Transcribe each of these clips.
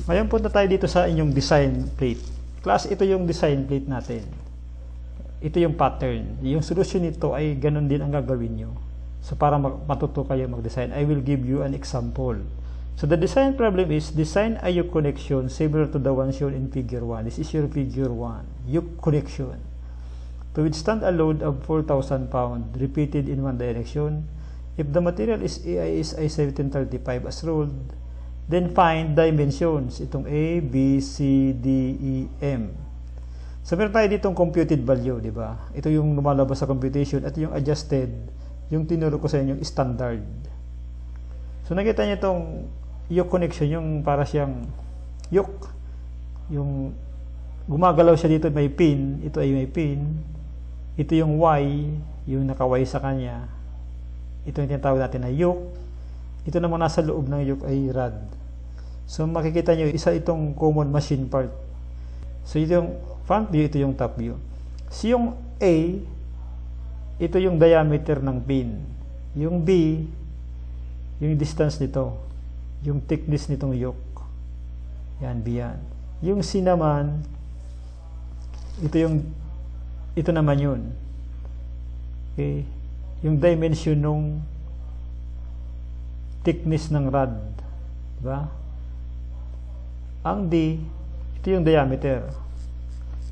Ngayon punta tayo dito sa inyong design plate. Class, ito yung design plate natin. Ito yung pattern. Yung solution nito ay ganun din ang gagawin nyo. So para matuto kayo mag-design, I will give you an example. So the design problem is design a yoke connection similar to the one shown in figure 1. This is your figure 1. Yoke connection. To withstand a load of 4,000 pounds repeated in one direction, if the material is AISI 1735 as ruled, then find dimensions. Itong A, B, C, D, E, M. So meron tayo ditong computed value, di ba? Ito yung lumalabas sa computation at yung adjusted, yung tinuro ko sa inyo, standard. So nakita niyo itong yoke connection, yung para siyang yoke. Yung gumagalaw siya dito, may pin. Ito ay may pin. Ito yung Y, yung naka-Y sa kanya. Ito yung tinatawag natin na yoke. Ito naman nasa loob ng yoke ay rod. So makikita nyo, isa itong common machine part. So ito yung front view, ito yung top view. So yung A, ito yung diameter ng pin. Yung B, yung distance nito. Yung thickness nitong yoke. Yan, B yan. Yung C naman, ito naman yun. Okay. Yung dimension ng thickness ng rod. Diba? Ang D, ito yung diameter.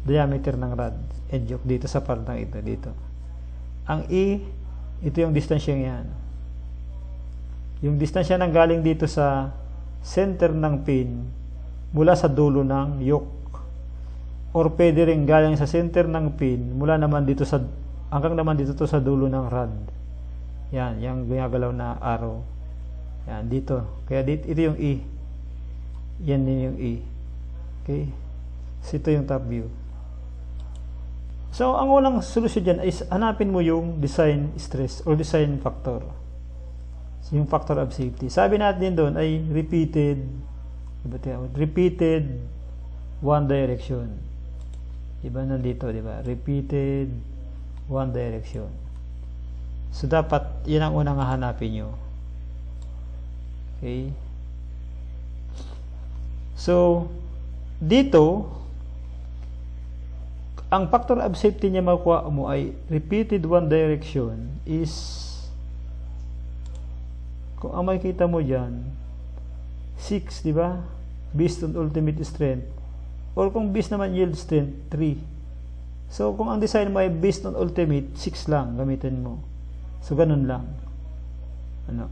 Diameter ng rod. End yoke dito sa part ng ito. Dito. Ang E, ito yung distansya yan. Yung distansya nang galing dito sa center ng pin mula sa dulo ng yoke. Or pwede rin galing sa center ng pin mula naman dito sa hanggang naman dito to sa dulo ng rod. Yan, yung gumagalaw na arrow. Yan, dito. Kaya dito, ito yung E. Yan din yung E. Okay? So, ito yung top view. So, ang unang solusyon dyan is hanapin mo yung design stress or design factor. So, yung factor of safety. Sabi natin doon ay repeated one direction. Diba nandito, diba? Repeated one direction. So, dapat, yun ang unang hahanapin nyo. Okay? So, dito, ang factor of safety niya makuha mo ay repeated one direction is, kung ang makikita mo dyan, 6, di ba? Based on ultimate strength. Or kung based naman yield strength, 3. So, kung ang design mo ay based on ultimate, 6 lang gamitin mo. So, ganun lang. Ano?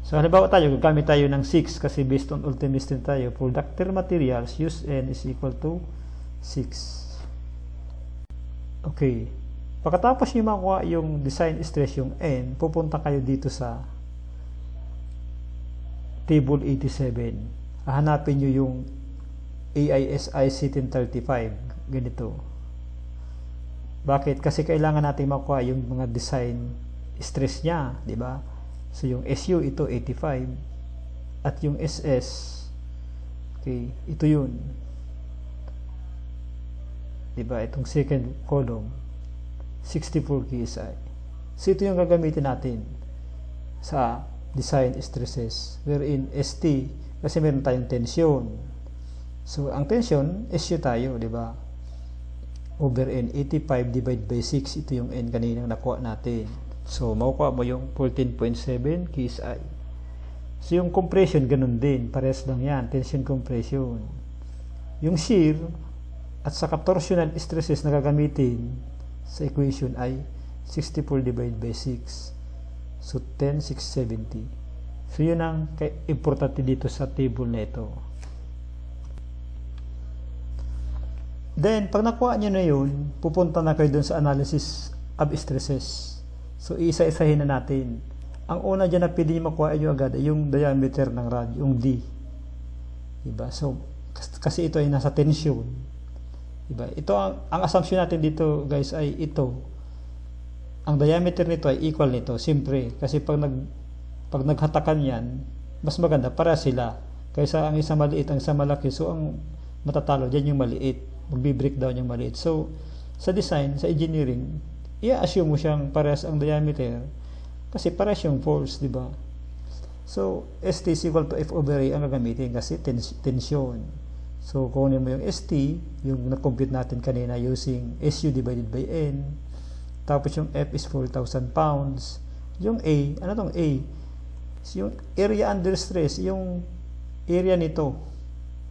So, halimbawa tayo, gagamit tayo ng 6 kasi based on ultimate strength tayo. For ductile materials, use N is equal to 6. Okay. Pagkatapos nyo makuha yung design stress, yung N, pupunta kayo dito sa table 87. Hahanapin nyo yung AISI 1735. Ganito. Bakit? Kasi kailangan natin makuha yung mga design stress niya. Diba? So, yung SU, ito 85. At yung SS, okay, ito yun. Diba? Itong second column, 64 KSI. So, ito yung gagamitin natin sa design stresses, wherein ST, kasi meron tayong tension. So, ang tension, SU tayo, di ba? Over N, 85 divided by 6, ito yung N kanina nakuha natin. So, makukuha mo yung 14.7 KSI. So, yung compression, ganun din. Parehas lang yan, tension compression. Yung shear, at saka torsional stresses na gagamitin sa equation ay 64 divided by 6. So, 10,670. So, yun ang importante dito sa table na ito. Then, pag nakuha nyo na yun, pupunta na kayo dun sa analysis of stresses. So, isa-isahin na natin. Ang una dyan na pwede nyo makuha nyo agad ay yung diameter ng rod, yung D. Diba? So, kasi ito ay nasa tension. Diba? Ito ang assumption natin dito, guys, ay ito. Ang diameter nito ay equal nito, siyempre, kasi pag naghatakan yan, mas maganda para sila kaysa ang isang maliit, ang isang malaki. So, ang matatalo dyan yung maliit, magbi-breakdown yung maliit. So, sa design, sa engineering, i-assume mo siyang parehas ang diameter kasi parehas yung force, di ba? So, ST is equal to F over A ang gagamitin kasi tension. So, kunin mo yung ST, yung na-compute natin kanina using SU divided by N. Tapos yung F is 4,000 pounds. Yung A, ano tong A? Yung area under stress, yung area nito.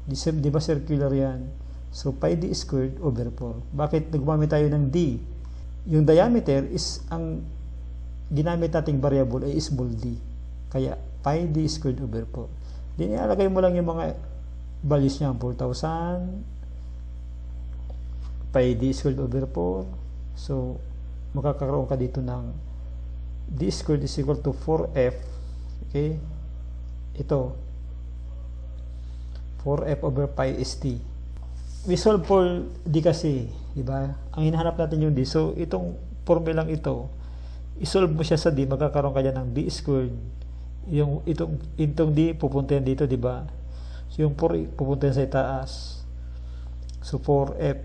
Di ba circular yan? So, pi d squared over 4. Bakit nagmamit tayo ng D? Yung diameter is, ang ginamit nating variable ay small d. Kaya, pi d squared over 4. Then, ialagay mo lang yung mga values niya, 4,000, pi d squared over 4. So, makakaroon ka dito ng d squared is equal to 4f. Okay? Ito, 4f over pi st. We solve for d kasi, di ba? Ang hinahanap natin yung d. So, itong formulang ito, isolve mo siya sa d, magkakaroon ka dyan ng d squared. Yung itong d, pupunta yan dito, di ba? So, yung 4, pupunta yan sa itaas. So, 4f,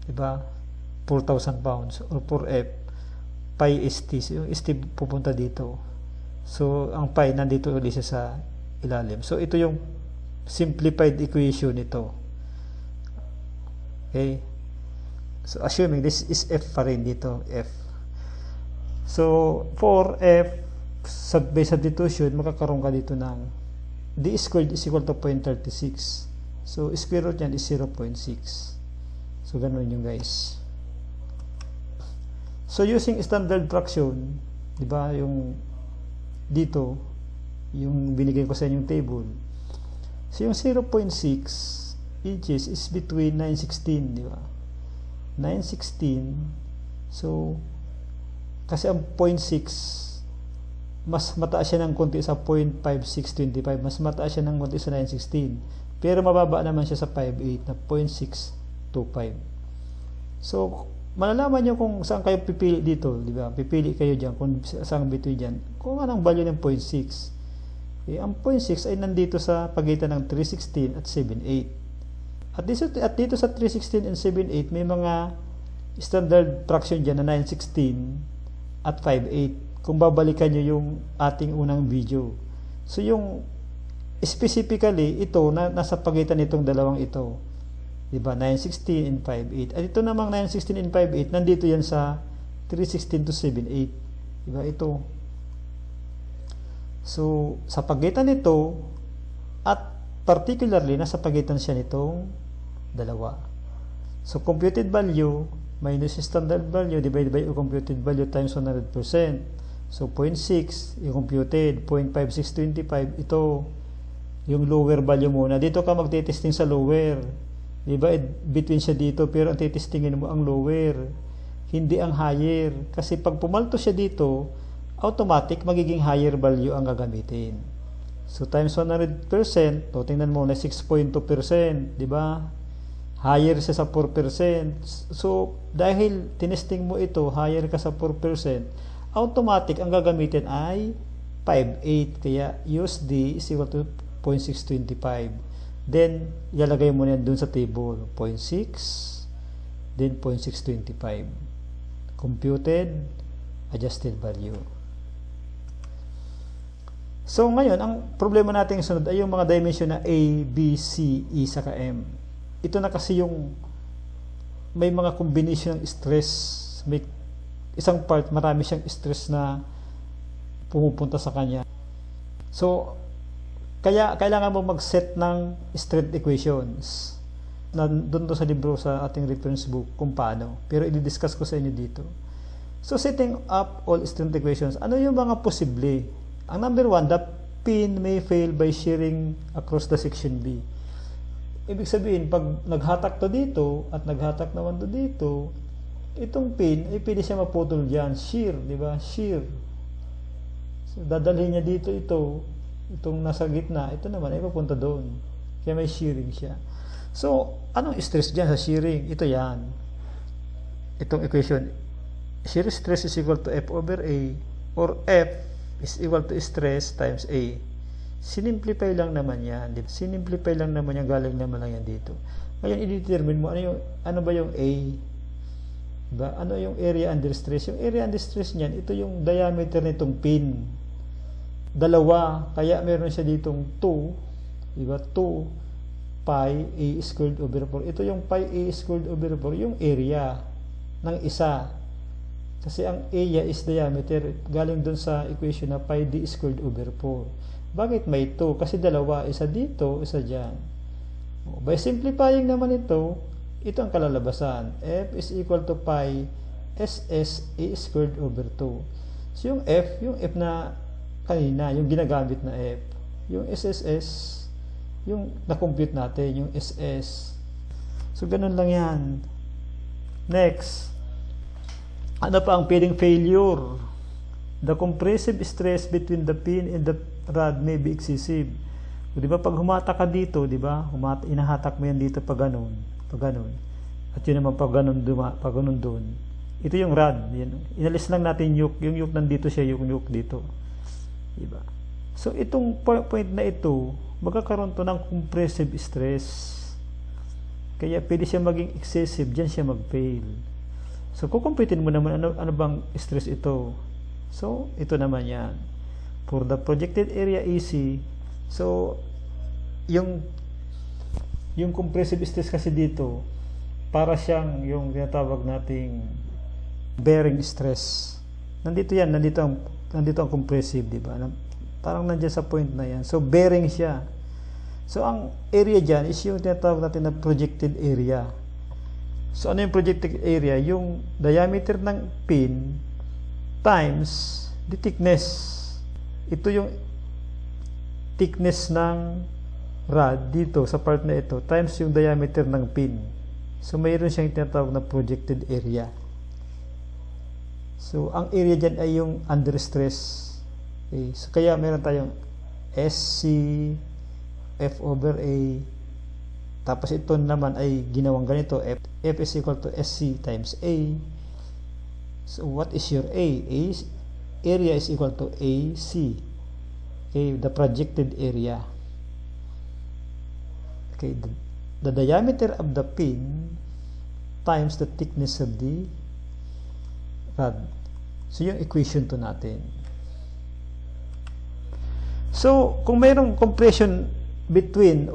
di ba? 4,000 pounds, or 4f, pi st. So, yung st pupunta dito. So, ang pi, nandito ulit siya sa ilalim. So, ito yung simplified equation nito. Okay? So, assuming this is f pa rin dito, f. So, 4f, by substitution, makakaroon ka dito ng d squared is equal to 0.36. So, square root yan is 0.6. So, ganun yung guys. So, using standard fraction, di ba, yung dito, yung binigay ko sa inyong table. So, yung 0.6 inches is between 916, di ba? 916. So, kasi ang 0.6, mas mataas siya ng konti sa 0.5625. Mas mataas siya ng konti sa 916. Pero mababa naman siya sa 58 na 0.625. So, malalaman nyo kung saan kayo pipili dito, di ba? Pipili kayo dyan kung saan between dyan. Kung anong value ng 0.6. Okay, ang 0.6 ay nandito sa pagitan ng 316 at 78. At dito sa 316 and 78, may mga standard fraction dyan na 916 at 58. Kung babalikan nyo yung ating unang video. So, yung specifically, ito, nasa pagitan nitong dalawang ito. Diba? 916 and 58. At ito namang 916 and 58, nandito yan sa 316 to 78. Diba? Ito. So, sa pagitan nito, at particularly, nasa pagitan siya nitong dalawa. So, computed value minus standard value divided by computed value times 100%. So, 0.6, yung computed, 0.5625, ito, yung lower value muna. Dito ka magtitesting sa lower. Diba? Between siya dito, pero ang titestingin mo ang lower. Hindi ang higher. Kasi pag pumalto siya dito, automatic, magiging higher value ang gagamitin. So, times 100%, so, tingnan mo na 6.2%. Diba? Higher siya sa 4%. So, dahil tinesting mo ito, higher ka sa 4%, automatic ang gagamitin ay 5.8. Kaya use D is equal to 0.625. Then, ilalagay mo na yan dun sa table. 0.6, then 0.625. Computed, adjusted value. So, ngayon, ang problema natin sunod ay yung mga dimension na A, B, C, E, saka M. Ito na kasi yung may mga combination ng stress. May isang part, marami siyang stress na pumupunta sa kanya. So, kaya kailangan mo mag-set ng strength equations. Nandun to sa libro sa ating reference book kung paano. Pero i-discuss ko sa inyo dito. So, setting up all strength equations. Ano yung mga posible? Ang number 1, the pin may fail by shearing across the section B. Ibig sabihin, pag naghatak to dito at naghatak naman to dito, itong pin, ay pwede siya maputol dyan. Shear, di ba? Shear. So, dadalhin niya dito itong nasa gitna, ito naman ay papunta doon. Kaya may shearing siya. So, anong stress dyan sa shearing? Ito yan. Itong equation. Shear stress is equal to F over A, or F is equal to stress times A. Sinimplify lang naman yan. Sinimplify lang naman yan, galing naman lang yan dito. Ngayon, i-determine mo ano ba yung A. Diba? Ano yung area under stress? Yung area under stress niyan, ito yung diameter nitong pin. dalawa, kaya meron siya ditong 2, di ba? 2 pi a squared over 4. Ito yung pi a squared over 4, yung area ng isa. Kasi ang area is diameter, galing dun sa equation na pi d squared over 4. Bakit may 2? Kasi dalawa, isa dito, isa dyan. By simplifying naman ito ang kalalabasan. F is equal to pi ss a squared over 2. So yung F na kanina, yung ginagamit na F. Yung SSS, yung na-compute natin, yung SS. So ganun lang yan. Next, ano pa ang pwedeng failure? The compressive stress between the pin and the rod may be excessive. So, di ba pag humata ka dito, di ba? Inahatak mo yan dito pag ganun, pag ganun. At yun naman pag ganun doon. Ito yung rod, yan. Inalis lang natin yung yoke nandito siya, yung yoke dito. Di ba? So itong point na ito, magkakaroon to ng compressive stress. Kaya pwede siya maging excessive, diyan siya mag-fail. So kukumpitin mo naman ano bang stress ito. So ito naman yan. For the projected area AC, so yung compressive stress kasi dito, para siyang yung tinatawag nating bearing stress. Nandito ang compressive, di ba? Parang nandiyan sa point na yan. So bearing siya. So ang area dyan is yung tinatawag natin na projected area. So ano yung projected area? Yung diameter ng pin times the thickness. Ito yung thickness ng rod dito sa part na ito times yung diameter ng pin. So mayroon siyang tinatawag na projected area. So ang area dyan ay yung under stress. Okay. So kaya meron tayong SC F over A, tapos ito naman ay ginawang ganito, F is equal to SC times A. So what is your A? Area is equal to AC. Okay, the projected area. Okay, the diameter of the pin times the thickness of the rod. So yung equation to natin. So kung mayroong compression between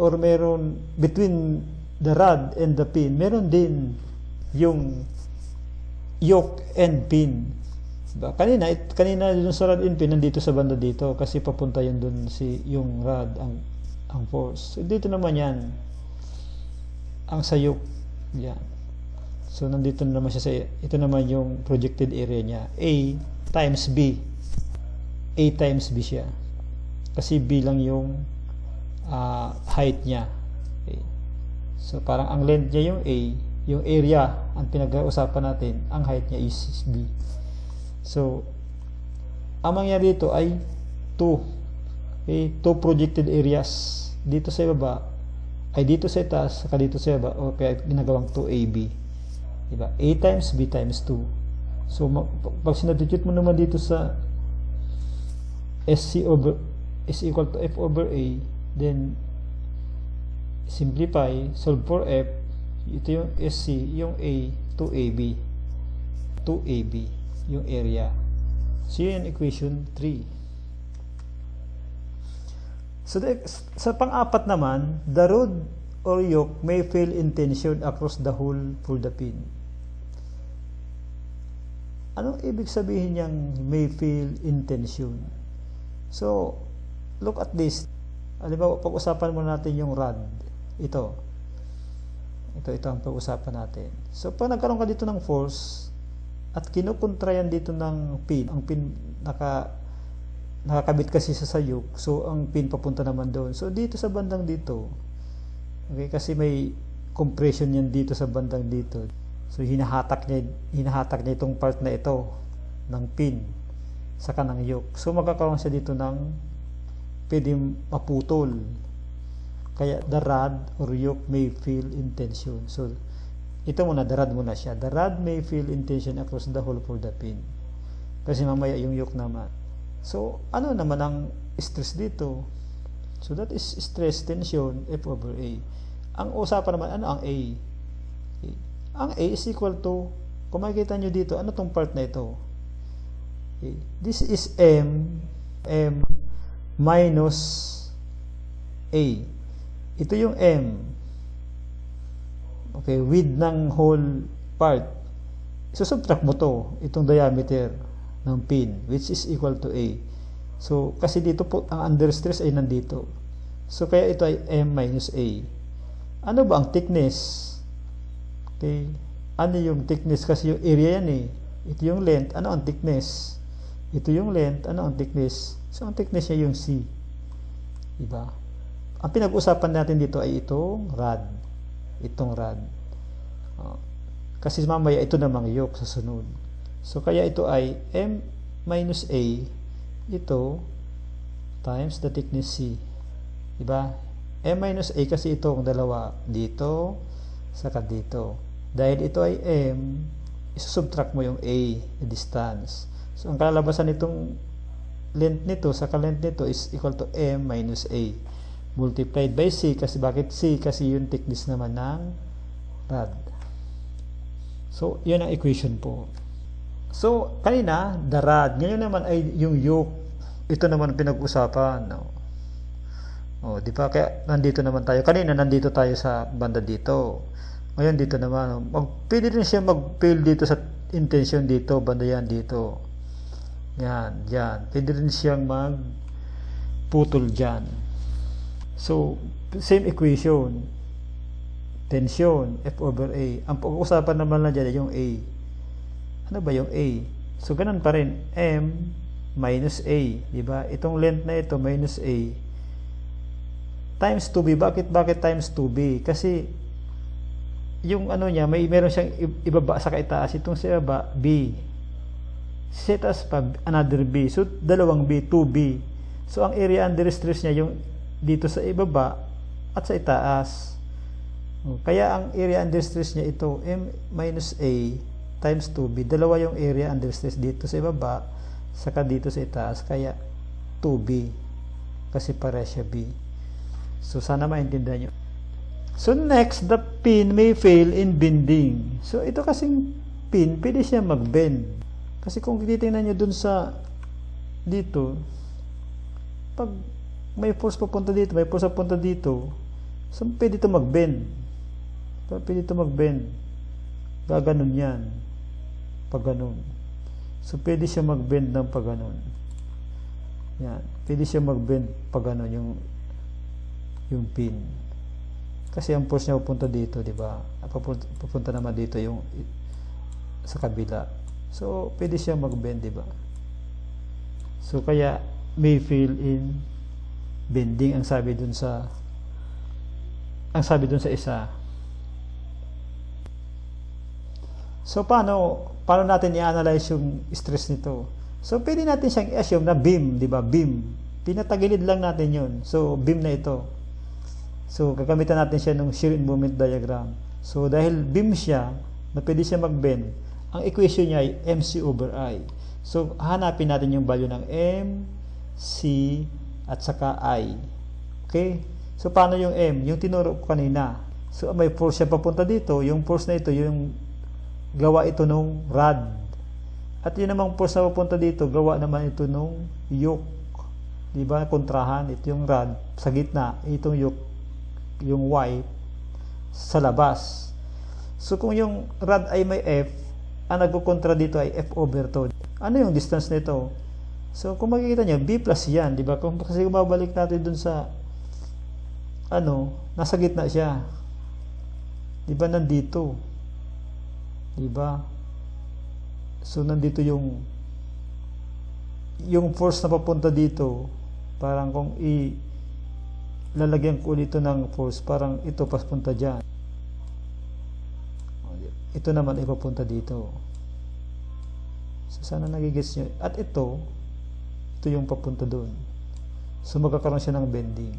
the rod and the pin, meron din yung yoke and pin. Diba? Kanina dun sa rod and pin nandito sa banda dito kasi papunta yun dun yung rod ang force. So, dito naman yan ang sa yoke yan. So nandito naman siya ito naman yung projected area niya, A times B. A times B siya. Kasi B lang yung height niya. Okay. So parang ang length niya yung A, yung area ang pinag-uusapan natin, ang height niya is B. So ang mangyari dito ay 2. Okay, 2 projected areas dito sa baba ay dito sa itaas saka dito sa baba, o kaya ginagawang 2AB. Diba? A times B times 2. So pag sinabstitute mo naman dito sa SC over is equal to F over A, then simplify, solve for F, ito yung SC, yung A, 2AB 2AB yung area. So yun yung equation 3. So sa pang-apat naman, the rod or yoke may fail in tension across the hole for the pin. Anong ibig sabihin niyang may fail in tension? So look at this. Halimbawa, pag-usapan muna natin yung rod. Ito ang pag-usapan natin. So pag nagkaroon ka dito ng force at kinukontra yan dito ng pin, ang pin nakakabit kasi sa yoke, so ang pin papunta naman doon. So dito sa bandang dito, okay, kasi may compression yan dito sa bandang dito. So hinahatak niya itong part na ito ng pin sa kanang yoke. So magkakaroon siya dito ng pwede maputol. Kaya the rod or yoke may feel in tension. So ito muna, the rod muna siya. The rod may feel in tension across the hole for the pin. Kasi mamaya yung yoke naman. So ano naman ang stress dito? So that is stress tension F over A. Ang usapan naman, ano ang A? Okay. Ang A is equal to, kung makikita nyo dito, ano tong part na ito? Okay. This is M minus A. Ito yung M. Okay, width ng whole part. Susubtract mo to, itong diameter ng pin, which is equal to A. So, kasi dito po, ang under stress ay nandito. So, kaya ito ay M minus A. Ano ba ang thickness? Okay. Ano yung thickness? Kasi yung area yan eh. Ito yung length. Ano ang thickness? Ito yung length. Ano ang thickness? So, ang thickness niya yung C. Diba? Ang pinag-usapan natin dito ay itong rod. Itong rod. Kasi mamaya ito namang yoke sa sunod. So, kaya ito ay M minus A. Ito times the thickness C. Diba? M minus A kasi itong dalawa dito saka dito. Dahil ito ay M, isusubtract mo yung A, yung distance. So, ang kalalabasan nitong length nito saka length nito is equal to M minus A multiplied by C. Kasi bakit C? Kasi yung thickness naman ng rod. So, yun ang equation po. So, kanina, the rod. Ngayon naman ay yung yoke. Ito naman pinag-usapan. No? O, di ba? Kaya nandito naman tayo. Kanina, nandito tayo sa banda dito. Ngayon, dito naman. Pwede rin siya mag-fail dito sa intention dito. Banda yan dito. Yan, yan. Pwede rin siyang mag-putol dyan. So, same equation. Tension, F over A. Ang pag-uusapan naman lang dyan ay yung A. Ano ba yung A? So, ganun pa rin. M minus A. Diba? Itong length na ito, minus A. Times 2B. Bakit times 2B? Kasi, yung ano niya, meron siyang ibaba sa kaitaas. Itong sa ibaba, B. Sa itaas pa, another B. So, dalawang B, 2B. So, ang area under stress niya, yung dito sa ibaba at sa itaas. Kaya ang area under stress niya ito, M minus A times 2B. Dalawa yung area under stress dito sa ibaba, saka dito sa itaas. Kaya 2B. Kasi pare siya B. So, sana maintindihan nyo. So, next, the pin may fail in bending. So, ito kasing pin, pwede siya mag-bend. Kasi kung titingnan nyo dun sa dito, pag may force papunta dito, may force papunta dito, so, pwede ito mag-bend. Pwede ito mag-bend. Gaganon yan. Pag ganon. So, pwede siya mag-bend ng pag ganon. Yan. Pwede siya mag-bend pag ganon yung pin. Kasi ang force niya pupunta dito, di ba? Pupunta naman dito yung sa kabila. So, pwede siya mag-bend, di ba? So, kaya may fail in bending ang sabi dun sa isa. So, paano natin i-analyze yung stress nito? So, pwede natin siyang i-assume na beam, di ba? Beam. Tinatagilid lang natin yun. So, beam na ito. So, gagamitan natin siya ng shear and moment diagram. So, dahil beam siya, na pwede siya mag-bend, ang equation niya ay MC over I. So, hanapin natin yung value ng M, C, at saka I. Okay? So, paano yung M? Yung tinuro ko kanina. So, may force siya papunta dito. Yung force na ito, yung gawa ito nung rod. At yun namang force na papunta dito, gawa naman ito nung yoke. Diba? Kontrahan. Ito yung rod sa gitna. Itong yoke, yung Y sa labas. So, kung yung rod ay may F, ang nagkukontra dito ay F over to. Ano yung distance nito? So, kung makikita nyo, B plus yan. Diba? Kasi kung mabalik natin dun sa nasa gitna siya. Diba? Nandito. Diba? So, nandito yung force na papunta dito. Parang kung lalagyan ko ulit ng force, parang ito papunta dyan. Ito naman ay papunta dito. So, sana nagigets nyo. At ito yung papunta doon. So, magkakaroon siya ng bending.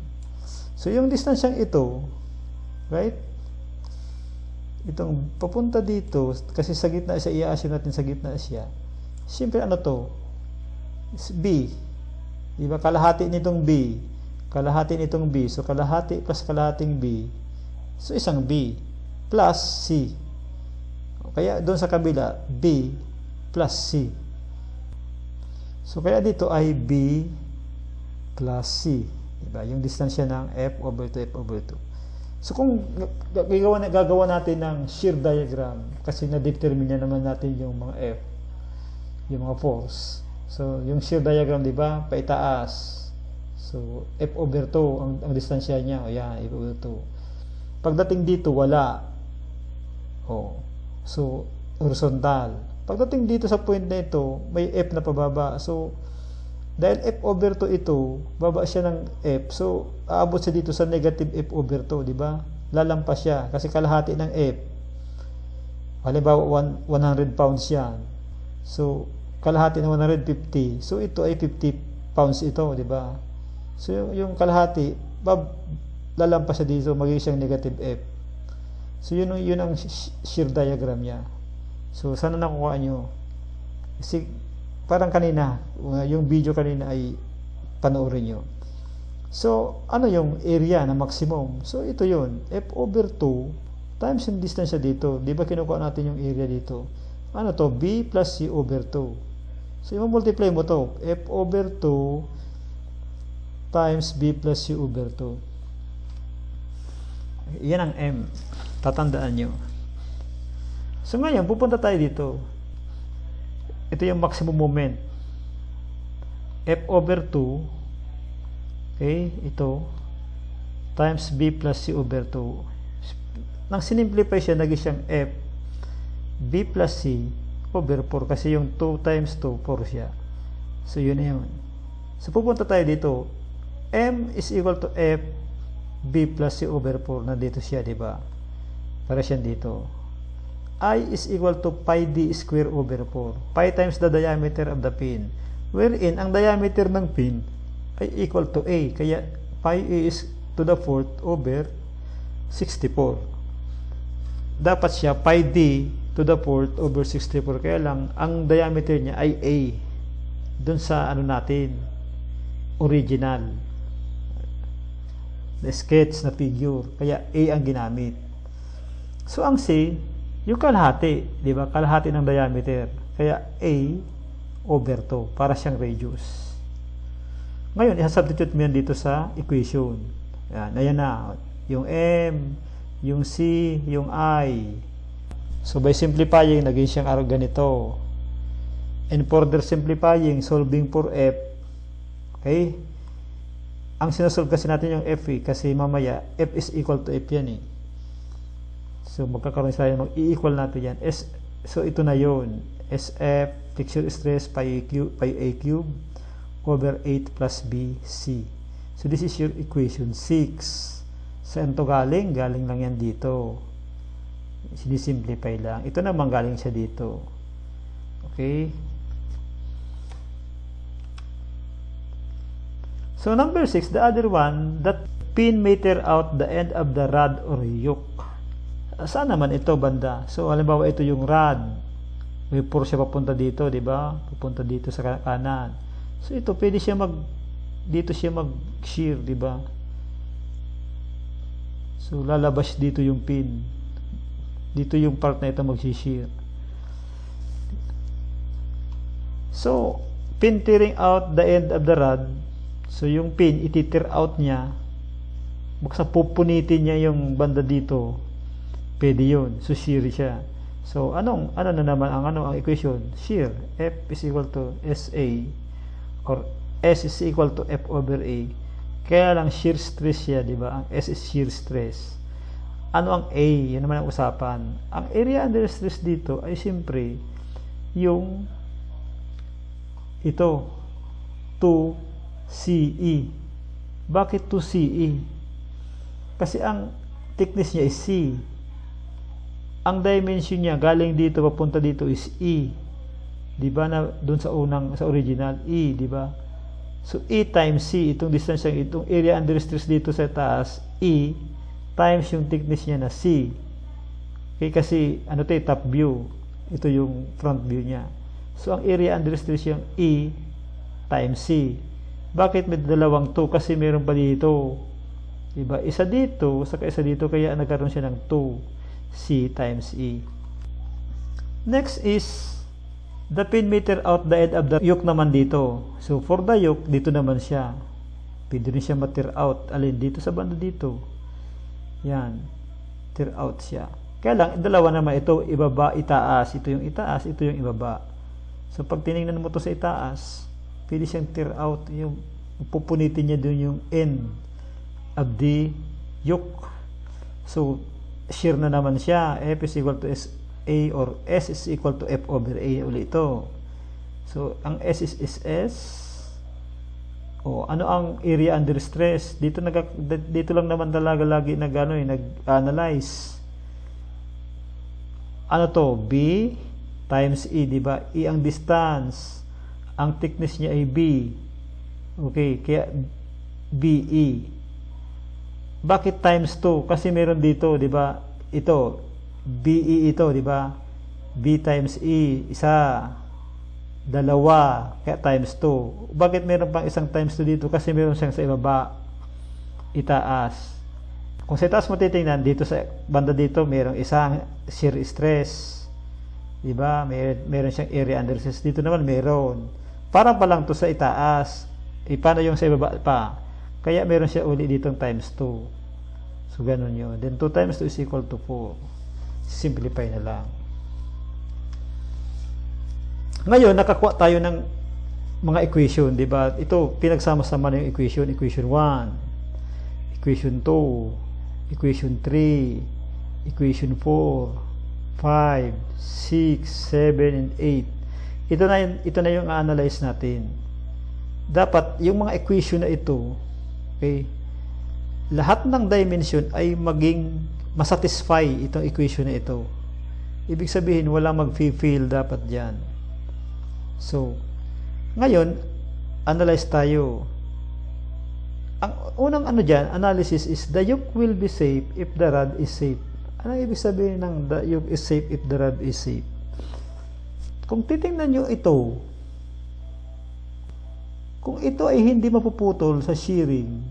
So, yung distansyang ito, right? Itong papunta dito, kasi sa gitna siya, i-assume natin sa gitna siya. Siyempre, ano to? It's B. Diba? Kalahati nitong B. Kalahati nitong B. So, kalahati plus kalahating B. So, isang B plus C. Kaya, doon sa kabila, B plus C. So, kaya dito ay B class C. Diba? Yung distansya ng F over 2, F over 2. So kung gagawa natin ng shear diagram, kasi na-determine naman natin yung mga F, yung mga force. So yung shear diagram, di ba, paitaas. So F over 2 ang distansya niya. O yan, F over 2. Pagdating dito, wala. So horizontal. Pagdating dito sa point na ito, may F na pababa. So dahil F over 2 ito, baba siya ng F. So, aabot siya dito sa negative F over 2, di ba? Lalampas siya kasi kalahati ng F. Halimbawa, 100 pounds yan. So, kalahati ng 150. So, ito ay 50 pounds ito, di ba? So, yung kalahati, lalampas siya dito, magiging siyang negative F. So, yun ang shear diagram niya. So, sana nakuha nyo? Kasi, parang kanina, yung video kanina ay panoorin nyo. So, ano yung area na maximum? So, ito yun. F over 2 times yung distance dito. Di ba kinukuha natin yung area dito? Ano to? B plus C over 2. So, i-multiply mo to. F over 2 times B plus C over 2. Yan ang M. Tatandaan nyo. So, ngayon, pupunta tayo dito. Ito yung maximum moment. F over 2, okay, ito, times B plus C over 2. Nang sinimplify siya, naging siyang F, B plus C over 4. Kasi yung 2 times 2, 4 siya. So, yun na yun. So, pupunta tayo dito. M is equal to F, B plus C over 4. Nandito siya, diba? Para siya dito. I is equal to pi d square over 4. Pi times the diameter of the pin. Wherein, ang diameter ng pin ay equal to A. Kaya, pi A is to the 4th over 64. Dapat siya pi d to the 4th over 64. Kaya lang, ang diameter niya ay A. Dun sa ano natin, original. The sketch na figure. Kaya A ang ginamit. So, ang C, yung kalahati, di ba? Kalahati ng diameter. Kaya A over 2 para siyang radius. Ngayon, i-substitute mo yan dito sa equation. Ayan na. Yung M, yung C, yung I. So, by simplifying, naging siyang ganito. And further simplifying, solving for F. Okay? Ang sinasolve kasi natin yung F kasi mamaya, F is equal to F yan . So, magkakaroon tayo, mag-i-equal natin yan. So, ito na yun. SF, texture stress, pi A cube, over 8 plus BC. So, this is your equation 6. Saan to galing? Galing lang yan dito. Sinisimplify lang. Ito naman galing siya dito. Okay? So, number 6, the other one, that pin meter out the end of the rod or yoke. Saan naman ito banda? So, halimbawa ito yung rod. May force siya papunta dito, di ba? Papunta dito sa kanan. So, ito, pwede siya dito siya mag-shear, di ba? So, lalabas dito yung pin. Dito yung part na ito mag-shear. So, pin tearing out the end of the rod. So, yung pin, iti-tear out niya. Buksa pupunitin niya yung banda dito. Pwede yun. So, shear siya. So, ano na naman ang equation? Shear. F is equal to SA or S is equal to F over A. Kaya lang shear stress siya, di ba? Ang S is shear stress. Ano ang A? Yan naman ang usapan. Ang area under stress dito ay siyempre yung ito 2CE. Bakit 2CE? Kasi ang thickness niya is C. Ang dimension niya galing dito papunta dito is E. 'Di ba na doon sa original E, 'di ba? So E times C, itong distance itong area under stress dito sa taas, E times yung thickness niya na C. Okay, kasi ano 'to, top view. Ito yung front view niya. So ang area under stress yung E times C. Bakit may dalawang 2? Kasi meron pa dito. 'Di ba? Isa dito, saka isa dito, kaya nagkaroon siya ng 2. C times E. Next is the pin meter out the end of the yoke naman dito. So for the yoke, dito naman siya. Pwede rin siya ma-tear out. Alin dito sa banda dito. Yan. Tear out siya. Kaya lang, dalawa naman ito, ibaba, itaas. Ito yung itaas, ito yung ibaba. So, pag tinignan mo to sa itaas, pwede siyang tear out. Yung pupunitin niya dun yung end of the yoke. So, shear na naman siya. F is equal to S A, or S is equal to F over A ulit ito. So, ang S is SS. O, ano ang area under stress? Dito lang naman talaga lagi nag-analyze. Ano to? B times E, di ba? E ang distance. Ang thickness niya ay B. Okay, kaya BE. Bakit times 2? Kasi meron dito, di ba? Ito, BE ito, di ba? B times E, isa. Dalawa, kaya times 2. Bakit meron pang isang times 2 dito? Kasi meron siyang sa ibaba, itaas. Kung sa itaas mo titingnan, dito sa banda dito, merong isang shear stress. Diba? Meron siyang area under stress. Dito naman meron. Parang pa lang to sa itaas. Paano yung sa ibaba pa? Kaya meron siya uli ditong times 2. So, ganun yun. Then 2 times 2 is equal to 4. Simplify na lang. Ngayon, nakakuha tayo ng mga equation, di ba? Ito, pinagsama-sama na yung equation. Equation 1, equation 2, equation 3, equation 4, 5, 6, 7, and 8. Ito na yung analyze natin. Dapat, yung mga equation na ito, okay, lahat ng dimension ay maging masatisfy itong equation na ito. Ibig sabihin, walang mag-fill dapat dyan. So, ngayon, analyze tayo. Ang unang analysis is the yoke will be safe if the rod is safe. Ano ibig sabihin ng the yoke is safe if the rod is safe? Kung titingnan nyo ito, kung ito ay hindi mapuputol sa shearing,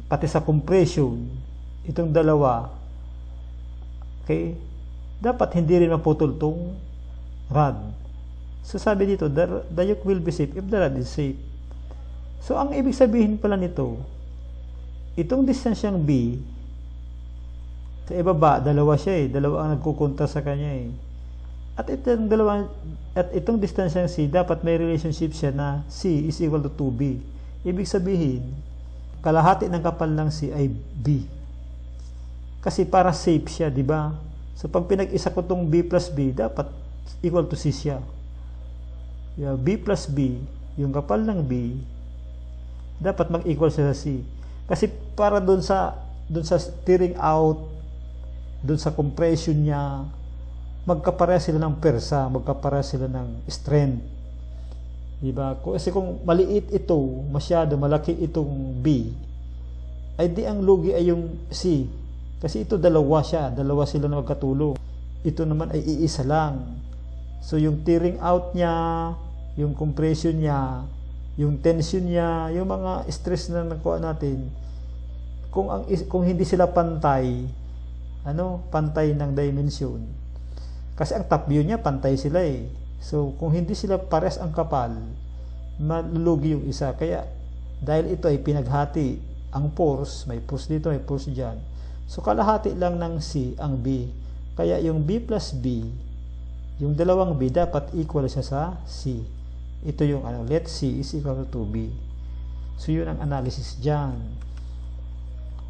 pati sa compression, itong dalawa, okay, dapat hindi rin maputol tong rod. So, sabi dito, the yoke will be safe if the rod is safe. So, ang ibig sabihin pala nito, itong distansyang B, sa ibaba, dalawa siya dalawa ang nagkukontra sa kanya At itong distansyang C, dapat may relationship siya na C is equal to 2B. Ibig sabihin, kalahati ng kapal ng C ay B. Kasi para safe siya, di ba? So, pag pinag-isa ko itong B plus B, dapat equal to C siya. B plus B, yung kapal ng B, dapat mag-equal siya sa C. Kasi para doon sa tearing out, doon sa compression niya, magkapareha sila ng persa, magkapareha sila ng strength. Diba? Kasi kung maliit ito, masyado malaki itong B, ay di ang lugi ay yung C. Kasi ito dalawa sila na magkatulong. Ito naman ay iisa lang. So, yung tearing out niya, yung compression niya, yung tension niya, yung mga stress na nakuha natin, kung hindi sila pantay, pantay ng dimension. Kasi ang top view niya, pantay sila So, kung hindi sila pares ang kapal, malulugi yung isa. Kaya, dahil ito ay pinaghati, ang force, may force dito, may force dyan. So, kalahati lang ng C ang B. Kaya, yung B plus B, yung dalawang B dapat equal siya sa C. Ito yung let C is equal to 2B. So yun ang analysis dyan.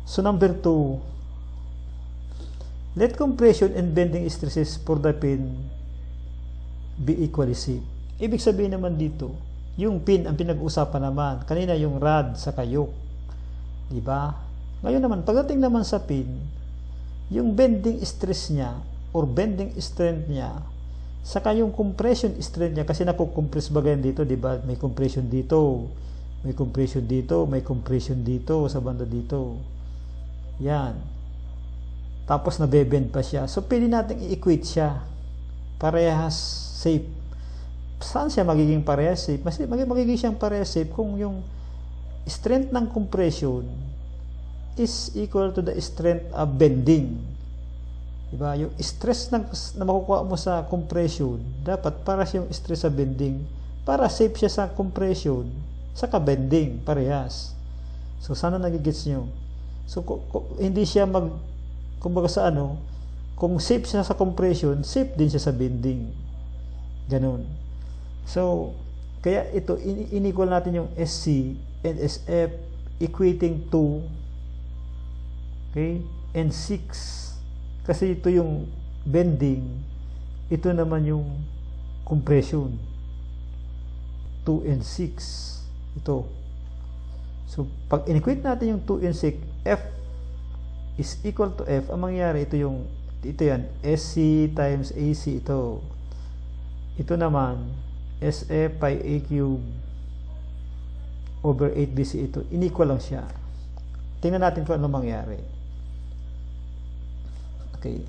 So number 2, let compression and bending stresses for the pin be equally safe. Ibig sabihin naman dito, yung pin ang pinag-usapan naman. Kanina yung rod sa yoke. Diba? Ngayon naman, pagdating naman sa pin, yung bending stress niya or bending strength niya, saka yung compression strength niya, kasi nakukompress bagayan dito, di ba? May compression dito, may compression dito, may compression dito, sa banda dito. Yan. Tapos nabebend pa siya. So, pwede natin i-equate siya. Parehas safe. Saan siya magiging parehas safe? Magiging siyang parehas safe kung yung strength ng compression is equal to the strength of bending. Diba? Yung stress na makukuha mo sa compression, dapat para siyang stress sa bending. Para safe siya sa compression, saka bending, parehas. So sana nagigets nyo. So hindi siya kumbaga sa ano, kung safe siya sa compression, safe din siya sa bending. Ganun. So kaya ito, in-equal natin yung SC and SF equating to, okay, and 6. Kasi ito yung bending, ito naman yung compression. 2 and 6. Ito. So, pag in-equate natin yung 2 and 6, F is equal to F. Ang mangyayari, ito yan, SC times AC, ito. Ito naman, SF pi A cube over 8BC, ito. In-equal lang siya. Tingnan natin kung ano mangyayari. Okay.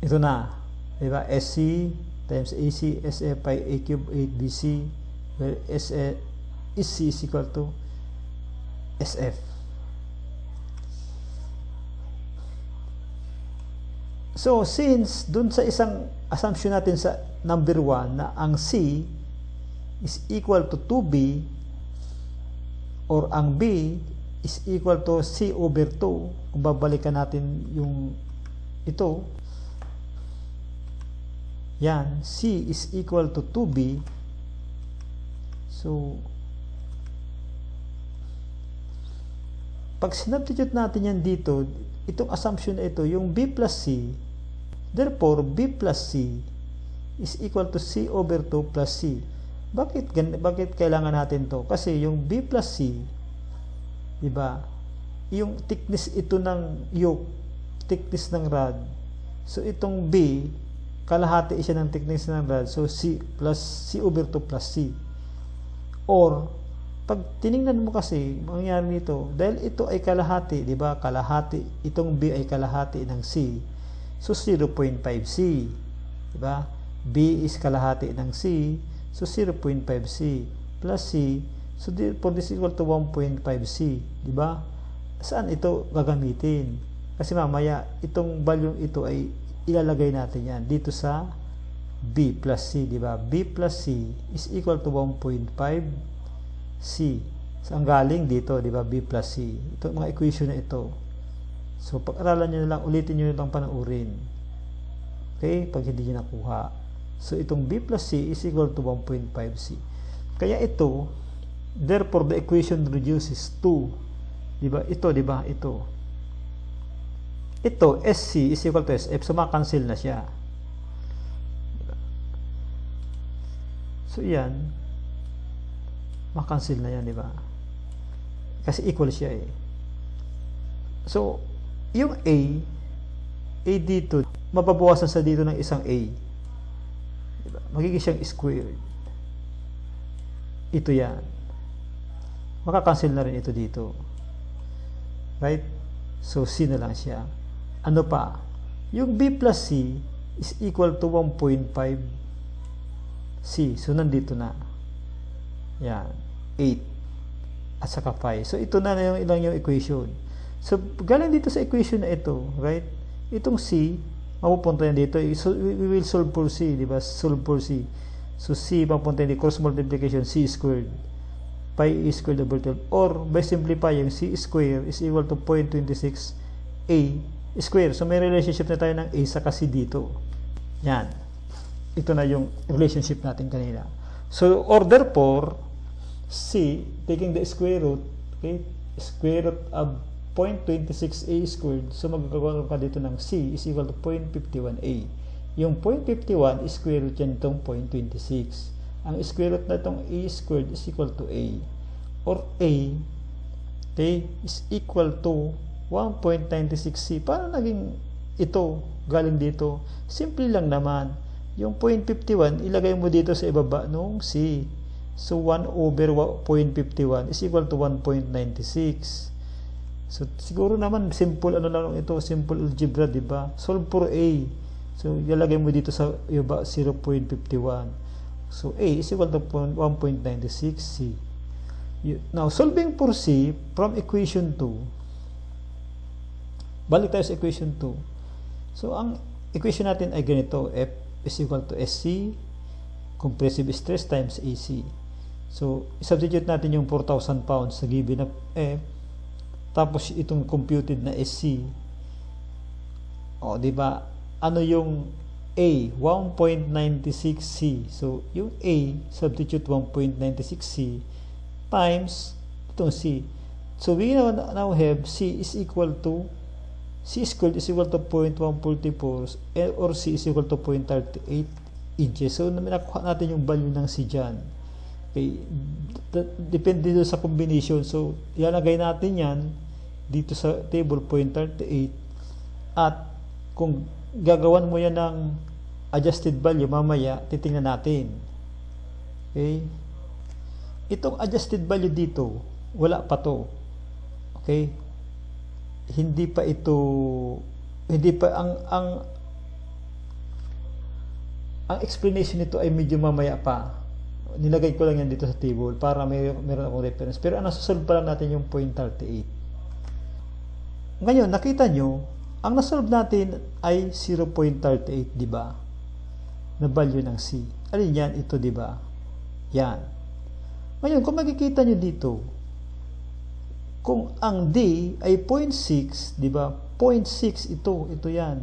Ito na. Diba? SC times AC, SF pi A cube 8BC, where SC is equal to SF. So, since dun sa isang assumption natin sa number 1 na ang C is equal to 2B or ang B is equal to C over 2, kung babalikan natin yung ito, yan, C is equal to 2B. So, pag sinubstitute natin yan dito, itong assumption na ito, yung B plus C, therefore, B plus C is equal to C over 2 plus C. Bakit kailangan natin to? Kasi yung B plus C, diba, yung thickness ito ng yoke, thickness ng rod. So, itong B, kalahati siya ng thickness ng rod. So, C over 2 plus C. Or, pag tiningnan mo kasi, mangyayari nito, dahil ito ay kalahati, diba, kalahati, itong B ay kalahati ng C. So, 0.5C. Diba? B is kalahati ng C. So, 0.5C. Plus C. So, for this equal to 1.5C. Diba? Saan ito gagamitin? Kasi mamaya, itong value ito ay ilalagay natin yan dito sa B plus C. Diba? B plus C is equal to 1.5C. So, ang galing dito, diba? B plus C. Ito, mga equation na ito. So, pag-aralan nyo na lang, ulitin nyo na lang panoorin. Okay? Pag hindi nyo nakuha. So, itong B plus C is equal to 1.5C. Kaya ito, therefore, the equation reduces to, diba? Ito, diba? Ito, SC is equal to SF. So, makancel na siya. Diba? So, yan. Makancel na yan, diba? Kasi equal siya eh. So, yung A dito, mababawasan sa dito ng isang A. Diba? Magiging siyang squared. Ito yan. Makakancel na rin ito dito. Right? So, C na lang siya. Ano pa? Yung B plus C is equal to 1.5C. So, nandito na. Yan. 8 at saka 5. So, ito na yung ilang yung equation. So, galing dito sa equation na ito, right? Itong C, mapupunta yan dito. So, we will solve for C, di ba? Solve for C. So, C, mapupunta yan dito. Cross multiplication, C squared. Pi A squared over 12. Or, by simplifying, C squared is equal to 0.26 A squared. So, may relationship na tayo ng A saka C dito. Yan. Ito na yung relationship natin kanina. So, or therefore, C, taking the square root, okay, square root of 0.26A squared, so magkakaroon ka dito ng C is equal to 0.51A. Yung 0.51 is square root yan itong 0.26. Ang square root na itong A squared is equal to A. Or A, okay, is equal to 1.96C. Paano naging ito galing dito? Simple lang naman. Yung 0.51, ilagay mo dito sa ibaba nung C. So, 1 over 0.51 is equal to 1.96. So, siguro naman, simple ano lang ito, simple algebra, di ba? Solve for A. So, ilagay mo dito sa ibaba 0.51. So, A is equal to 1.96C. Now, solving for C from equation 2. Balik tayo sa equation 2. So, ang equation natin ay ganito. F is equal to SC, compressive stress times AC. So, substitute natin yung 4,000 pounds sa given na F, tapos itong computed na SC. O, di ba? Ano yung A? 1.96C. So, yung A, substitute 1.96C times itong C. So, we now have C is equal to 0.144 or C is equal to 0.38 inches. So, nakuha natin yung value ng C dyan. Okay. Depende doon sa combination. So, ilalagay natin yan dito sa table 0.38, at kung gagawan mo yan ng adjusted value, mamaya titingnan natin. Okay? Itong adjusted value dito, wala pa to. Okay? Hindi pa ang explanation nito ay medyo mamaya pa. Nilagay ko lang yan dito sa table para meron akong reference. Pero ang nasosolve pa lang natin yung 0.38. Ngayon, nakita nyo, ang nasolve natin ay 0.38, di ba? Na value ng C. Alin yan? Ito, di ba? Yan. Ngayon, kung makikita nyo dito, kung ang D ay 0.6, di ba? 0.6 ito yan.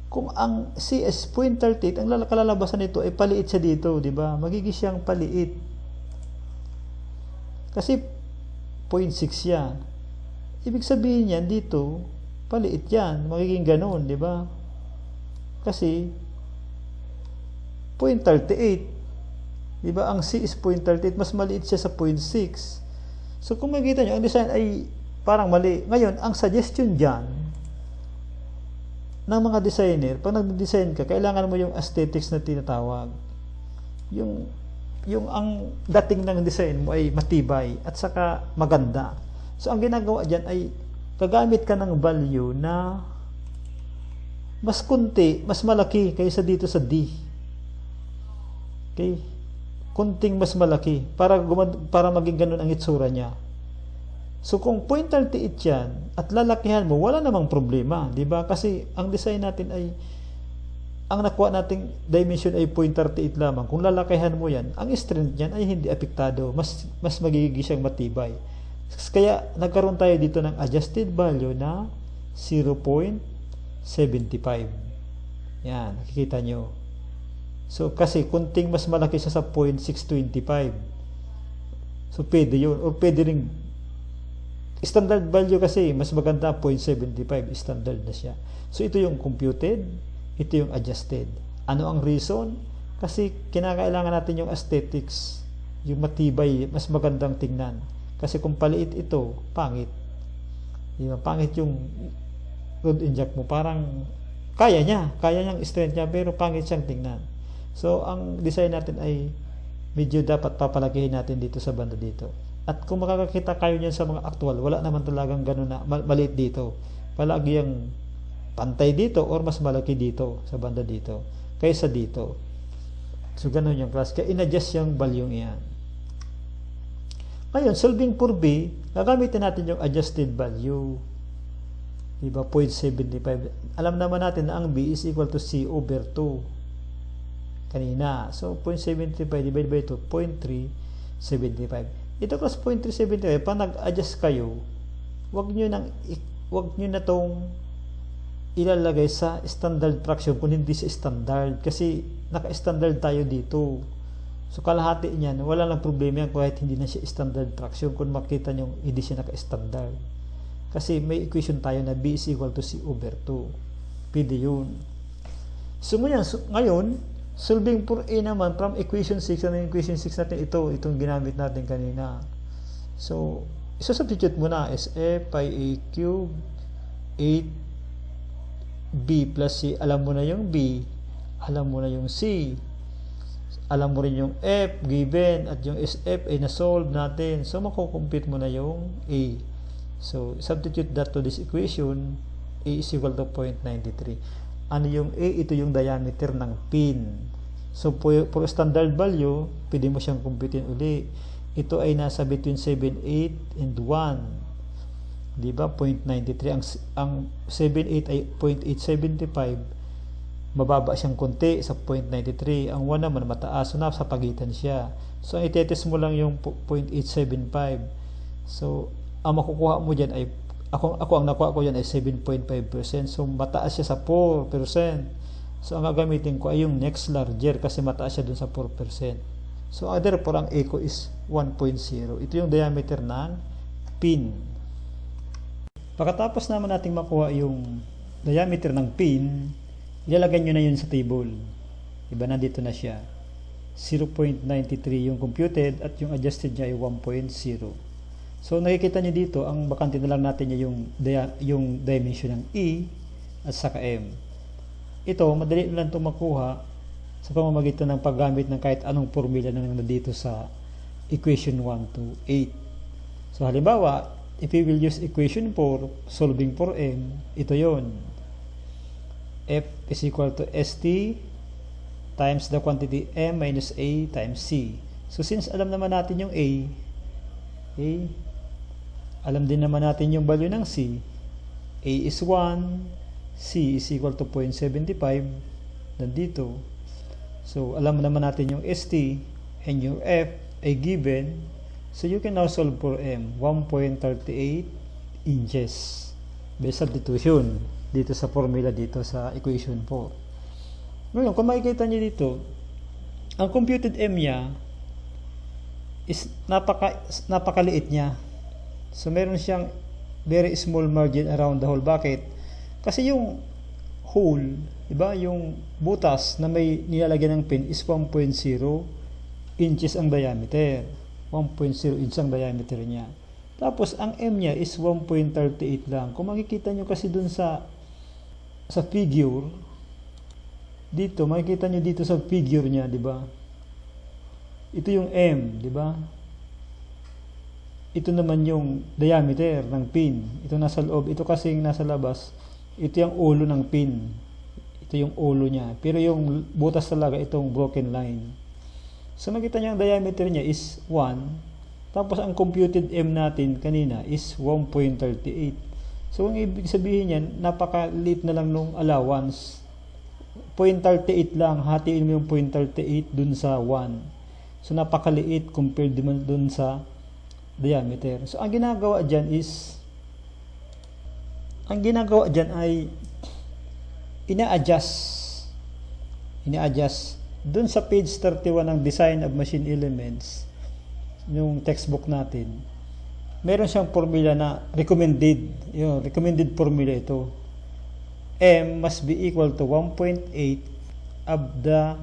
Kung ang C is 0.38, ang kalalabasan nito ay paliit siya dito, di ba? Magiging siyang paliit. Kasi 0.6 yan. Ibig sabihin yan dito, paliit yan. Magiging ganun, di ba? Kasi 0.38. Di ba? Ang C is 0.38, mas maliit siya sa 0.6. So kung makikita nyo, ang design ay parang mali. Ngayon, ang suggestion dyan ng mga designer, pag nag-design ka, kailangan mo yung aesthetics na tinatawag. Yung ang dating ng design mo ay matibay at saka maganda. So ang ginagawa dyan ay gagamit ka ng value na mas kunti, mas malaki kaysa dito sa D. Okay? Kunting mas malaki para maging ganun ang itsura niya. So kung 0.38 yan at lalakihan mo, wala namang problema, di ba? Kasi ang design natin ay ang nakuha nating dimension ay 0.38 lamang. Kung lalakihan mo yan, ang strength niyan ay hindi apektado, mas magiging siyang matibay. Kaya nagkaroon tayo dito ng adjusted value na 0.75. Yan, nakikita nyo. So kasi kunting mas malaki siya sa 0.625. So pwede yun. O pwede rin standard value kasi mas maganda 0.75, standard na siya. So ito yung computed, ito yung adjusted. Ano ang reason? Kasi kinakailangan natin yung aesthetics, yung matibay, mas magandang tingnan. Kasi kung paliit ito, pangit. Diba? Pangit yung road inject mo. Parang kaya niyang strength niya, pero pangit siyang tingnan. So ang design natin ay medyo dapat papalakihin natin dito sa banda dito. At kung makakakita kayo niyan sa mga actual, wala naman talagang ganun na maliit dito. Palagi yung pantay dito or mas malaki dito sa banda dito kaysa dito. So ganun yung class. Kaya in-adjust yung value iyan. Ngayon, solving for B, gagamitin natin yung adjusted value. Diba? 0.75. Alam naman natin na ang B is equal to C over 2. Kanina. So, 0.75 divided by 2, 0.375. Ito class 0.375, pag nag-adjust kayo, wag nyo na tong ilalagay sa standard fraction kung hindi sa standard. Kasi naka-standard tayo dito. So kalahati niyan, wala lang problema yan kahit hindi na siya standard fraction kung makita nyo hindi siya naka-standard. Kasi may equation tayo na B is equal to C over 2. Pwede yun. So ngayon, solving for A naman from equation 6, ano yung equation 6 natin? Itong ginamit natin kanina. So, isa-substitute mo na is F pi A cube 8B plus C. Alam mo na yung B, alam mo na yung C, alam mo rin yung F given, at yung SF ay na-solve natin. So makukompute mo na yung A. So substitute that to this equation. A is equal to 0.93. Ano yung A? Ito yung diameter ng pin. So for standard value, pwede mo siyang computein uli. Ito ay nasa between 7.8 and 1. Diba? 0.93. Ang 7.8 ay 0.875. mababa siyang konti sa 0.93. Ang 1 naman mataas. So, nasa pagitan siya. So, ang itetest mo lang yung 0.875. So, ang makukuha mo dyan ay, ako ang nakuha ko dyan ay 7.5%. So, mataas siya sa 4%. So, ang gagamitin ko ay yung next larger kasi mataas siya dun sa 4%. So, therefore, ang A ko is 1.0. Ito yung diameter ng pin. Pagkatapos naman natin makuha yung diameter ng pin, ilalagay nyo na yun sa table. Diba, nandito na siya. 0.93 yung computed at yung adjusted niya ay 1.0. So, nakikita nyo dito, ang bakante na lang natin yung dimension ng E at saka M. Ito, madali lang itong makuha sa pamamagitan ng paggamit ng kahit anong formula na nandito sa equation 1 to 8. So, halimbawa, if we will use equation 4, solving for M, ito yon. F is equal to ST times the quantity M minus A times C. So, since alam naman natin yung A, okay, alam din naman natin yung value ng C. A is 1, C is equal to 0.75, nandito. So, alam naman natin yung ST and yung F ay given. So, you can now solve for M, 1.38 inches. Based substitution dito sa formula dito sa equation 4. Ngayon, kung makikita niyo dito, ang computed M niya is napakaliit niya. So, meron siyang very small margin around the hole. Bakit? Kasi yung hole, diba, yung butas na may nilalagyan ng pin is 1.0 inches ang diameter. 1.0 inches ang diameter niya. Tapos, ang M niya is 1.38 lang. Kung makikita nyo kasi dun sa figure, dito, makikita nyo dito sa figure niya, di ba? Ito yung M, di ba? Ito naman yung diameter ng pin. Ito nasa loob. Ito kasing nasa labas. Ito yung ulo ng pin. Ito yung ulo niya. Pero yung butas talaga, itong broken line. So, makita nyo ang diameter niya is 1. Tapos, ang computed M natin kanina is 1.38. So, ang ibig sabihin niyan, napakaliit na lang nung allowance. 0.38 lang. Hatiin mo yung 0.38 dun sa 1. So, napakaliit compared dun sa diameter. So, ang ginagawa dyan ay ina-adjust dun sa page 31 ng Design of Machine Elements, yung textbook natin. Meron siyang formula na recommended. Yung recommended formula ito. M must be equal to 1.8 of the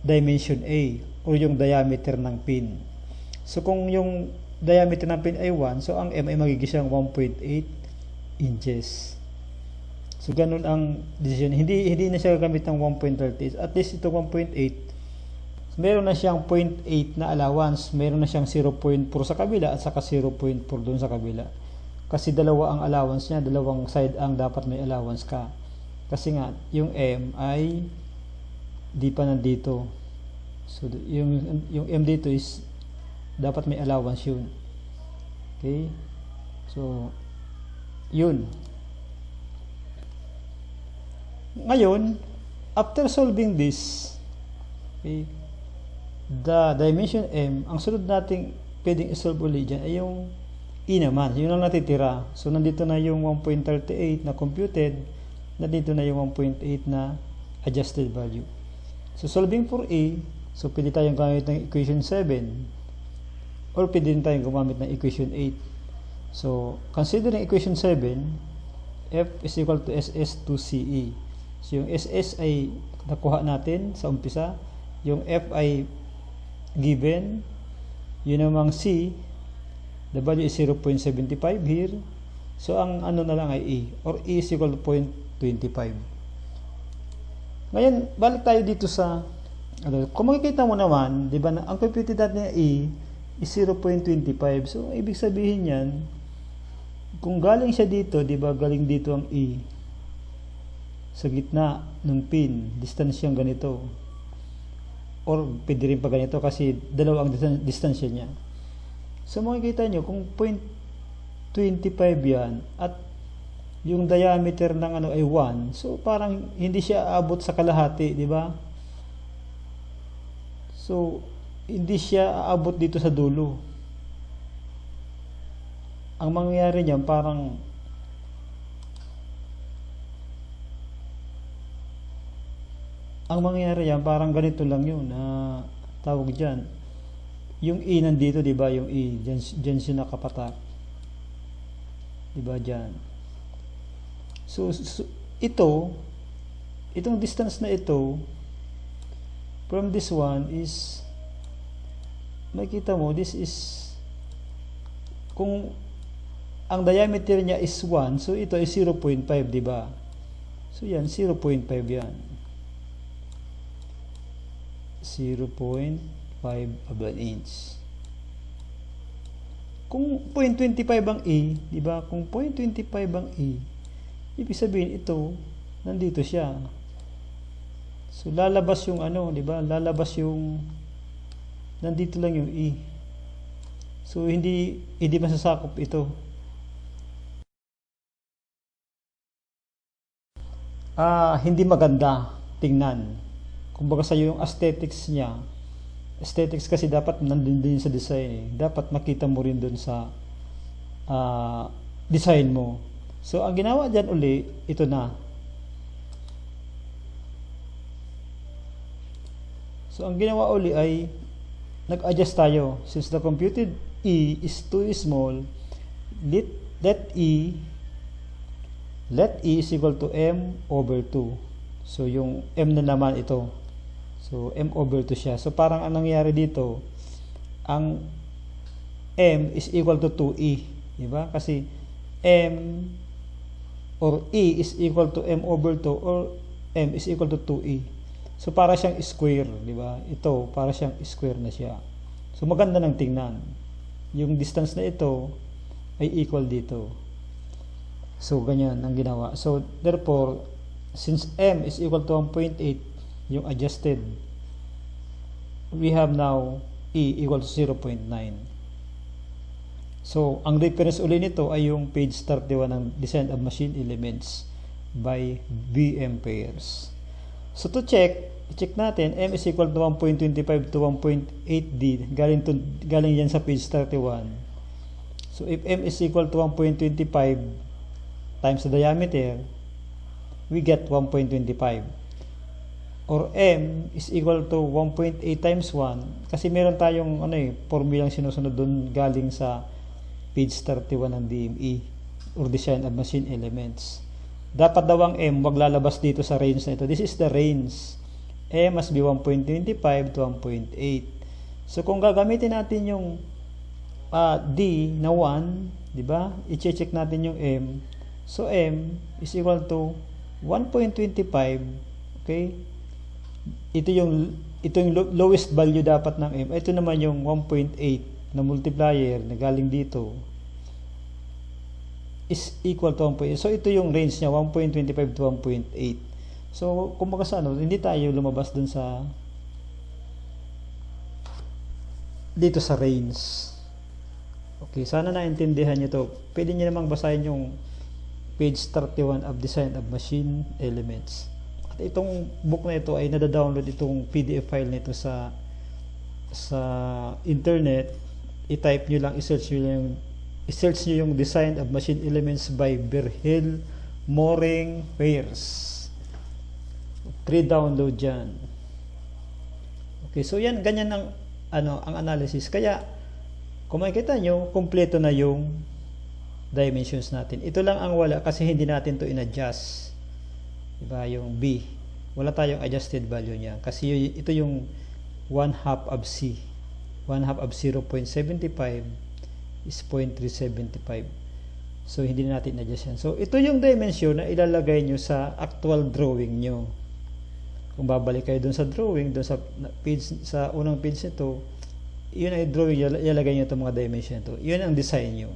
dimension A o yung diameter ng pin. So, kung yung diameter ng pin ay 1, so ang M ay magiging 1.8 inches. So, ganun ang decision. Hindi na siya gagamit ng 1.38. At least ito 1.8. Meron na siyang 0.8 na allowance. Meron na siyang 0.4 sa kabila at saka 0.4 doon sa kabila. Kasi dalawa ang allowance niya. Dalawang side ang dapat may allowance ka. Kasi nga, yung M ay di pa nandito. So, yung M dito is dapat may allowance yun. Okay? So, yun. Ngayon, after solving this, okay, the dimension M, ang sunod nating pwedeng isolve ulit dyan ay yung E naman. Yun lang natitira. So, nandito na yung 1.38 na computed, nandito na yung 1.8 na adjusted value. So, solving for E, so pwede tayong gamit ng equation 7 or pwede rin tayong gumamit ng equation 8. So, considering equation 7, F is equal to SS to CE. So, yung SS ay nakuha natin sa umpisa. Yung F ay given. Yun namang C, the value is 0.75 here. So, ang ano na lang ay E, or E is equal to 0.25. Ngayon, balik tayo dito sa, kung makikita mo naman, di ba, ang computed natin na E is 0.25. So, ibig sabihin yan, kung galing siya dito, di ba, galing dito ang E, sa gitna ng pin, distance yung ganito. Or pwede rin pa ganito kasi dalawa ang distansya niya. So makikita nyo, kung 0.25 yan at yung diameter ng ano ay 1. So parang hindi siya aabot sa kalahati, di ba? So hindi siya aabot dito sa dulo. Ang mangyayari niyan parang ganito lang yun na tawag diyan. Yung E nandito, di ba? Yung E diyan siya nakapatak. Di ba diyan? So itong distance na ito from this one is, makita mo, this is, kung ang diameter niya is 1, so ito is 0.5, di ba? So yan, 0.5 yan. 0.5 of an inch. Kung 0.25 ang E, di ba? Kung 0.25 ang E, ibig sabihin ito, nandito siya. So lalabas yung ano, di ba? Lalabas yung, nandito lang yung E. So hindi masasakop ito. Hindi maganda tingnan. Kumbaga sa yung aesthetics niya. Aesthetics kasi dapat nandun din sa design eh. Dapat makita mo rin dun sa design mo. So ang ginawa dyan uli, ito na. So ang ginawa uli ay nag-adjust tayo. Since the computed E is too small, let E is equal to M over 2. So yung M na naman ito. So M over 2 siya. So parang ang nangyayari dito, ang M is equal to 2E. Diba? Kasi M or E is equal to M over 2 or M is equal to 2E. So para siyang square, di ba? Ito para siyang square na siya. So maganda ng tingnan. Yung distance na ito ay equal dito. So ganyan ang ginawa. So therefore, since M is equal to 1.8, yung adjusted, we have now E equal to 0.9. So ang reference uli nito ay yung page 31 ng Design of Machine Elements by VM Pairs. So to check natin, M is equal to 1.25 to 1.8D. Galing yan sa page 31. So if M is equal to 1.25 times the diameter, we get 1.25. Or M is equal to 1.8 times 1. Kasi meron tayong formulang sinusunod dun galing sa page 31 ng DME or Design of Machine Elements. Dapat daw ang M wag lalabas dito sa range na ito. This is the range. M must be 1.25 to 1.8. So kung gagamitin natin yung D na 1, di ba? I-check natin yung M. So M is equal to 1.25, okay? Ito yung lowest value dapat ng M. Ito naman yung 1.8 na multiplier na galing dito is equal to 1.8. So ito yung range niya, 1.25 to 1.8. So kumbaga sa hindi tayo lumabas dun sa dito sa range. Okay, sana naintindihan niyo to. Pwede niyo namang basahin yung page 31 of Design of Machine Elements. At itong book na ito ay nada-download itong PDF file nito sa internet. I-type niyo lang, i-search niyo yung Design of Machine Elements by Berhel Moring Pairs. Pre-download yan. Okay, so yan, ganyan ang ang analysis. Kaya kung makikita nyo, kompleto na yung dimensions natin. Ito lang ang wala kasi hindi natin to in-adjust. Diba? Yung B. Wala tayong adjusted value niya. Kasi ito yung 1/2 of C. 1/2 of 0.75 is 0.375. So hindi natin adjust yan. So ito yung dimension na ilalagay nyo sa actual drawing nyo. Kung babalik kayo dun sa drawing, dun sa page, sa unang page nito, yun ay drawing, ilalagay nyo itong mga dimension ito. Yun ang design nyo.